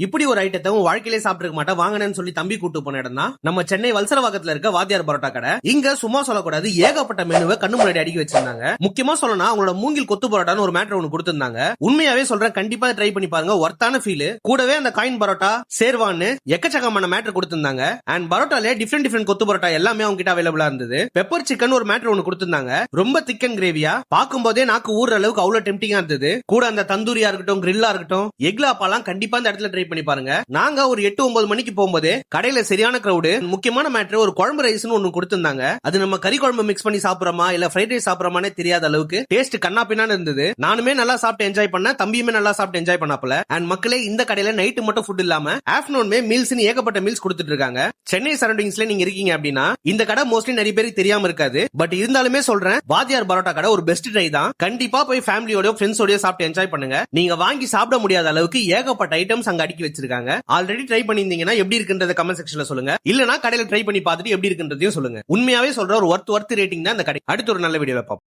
இப்படி ஒரு ஐட்டத்தை உன் வாழ்க்கையிலே சாப்பிட்டுருக்க மாட்டா வாங்கினேன்னு சொல்லி தம்பி கூட்டு போன இடம் தான் நம்ம சென்னை வல்சரவாக்கத்துல இருக்க வாத்தியார் பரோட்டா கடை. இங்க சும்மா சொல்லக்கூடாது, ஏகப்பட்ட மெனுவை கண்ணு முன்னாடி அடிக்க வச்சிருந்தாங்க. முக்கியமா சொல்லணும், அவங்களோட மூங்கில் கொத்து பரோட்டான்னு ஒரு மேட்டர் ஒன்று கொடுத்திருந்தாங்க. உண்மையாவே சொல்றேன், கண்டிப்பா ட்ரை பண்ணி பாருங்க, ஒர்த்தான ஃபீல். கூடவே அந்த காயின் பரோட்டா, சேர்வான்னு எக்கச்சக்கமான மேட்டர் கொடுத்திருந்தாங்க. அண்ட் பரோட்டாலே டிஃபரெண்ட் கொத்து பரோட்டா எல்லாமே அவங்க கிட்ட அவைலபிளா இருந்தது. பெப்பர் சிக்கன் ஒரு மேட்டர் ஒன்று கொடுத்திருந்தாங்க. ரொம்ப திக் அண்ட் கிரேவியா, பார்க்கும் போதே நாக்கு ஊற அளவுக்கு அவ்வளவு டெம்டிங்கா இருந்தது. கூட அந்த தந்தூரியா இருக்கட்டும், கிரில்லா இருக்கட்டும், எக்லா பாலாம் கண்டிப்பா இந்த இடத்துல ட்ரை பண்ணி பாருங்க. நாங்க ஒரு 8-9 மணிக்கு போகும்போது கடையில சரியான கிரௌடு. முக்கியமான மேட்டர், ஒரு குழம்பு ரைஸ்னு ஒன்னு கொடுத்திருந்தாங்க. அது நம்ம கறி குழம்பு மிக்ஸ் பண்ணி சாப்பிடுறோமா இல்ல ஃப்ரைட் ரைஸ் சாப்பிடுறோமானே தெரியாத அளவுக்கு டேஸ்ட் கண்ணா பின்னான்னு இருந்தது. நானுமே நல்லா சாப்பிட்டு என்ஜாய் பண்ணேன், தம்பியுமே நல்லா சாப்பிட்டு என்ஜாய் பண்ணாப்ல. அண்ட் மக்களே, இந்த கடையில நைட் மட்டும் ஃபுட் இல்லாம ஆஃப்டர்நூன்மே மீல்ஸ்னு ஏகப்பட்ட மீல்ஸ் கொடுத்துட்டு இருக்காங்க. சென்னை சரௌண்டிங்ஸ்ல நீங்க இருக்கீங்க அப்படின்னா இந்த கடை மோஸ்ட்லி நிறைய பேருக்கு தெரியாம இருக்காது. பட் இருந்தாலுமே சொல்றேன், வாத்தியார் பரோட்டா கடை ஒரு பெஸ்ட் ட்ரை தான். கண்டிப்பா போய் ஃபேமிலியோட ஃப்ரெண்ட்ஸோட சாப்பிட்டு என்ஜாய் பண்ணுங்க. நீங்க வாங்கி சாப்பிட முடியாத அளவுக்கு ஏகப்பட்ட ஐட்டம்ஸ் அங்க அடுக்கி வச்சிருக்காங்க. ஆல்ரெடி ட்ரை பண்ணிருந்தீங்கன்னா எப்படி இருக்குன்றத கமெண்ட் செக்ஷன்ல சொல்லுங்க. இல்லனா கடையில ட்ரை பண்ணி பார்த்துட்டு எப்படி இருக்குன்றதையும் சொல்லுங்க. உண்மையாவே சொல்ற ஒரு ஒர்த் ரேட்டிங் தான் இந்த கடை. அடுத்து ஒரு நல்ல வீடியோல பார்ப்போம்.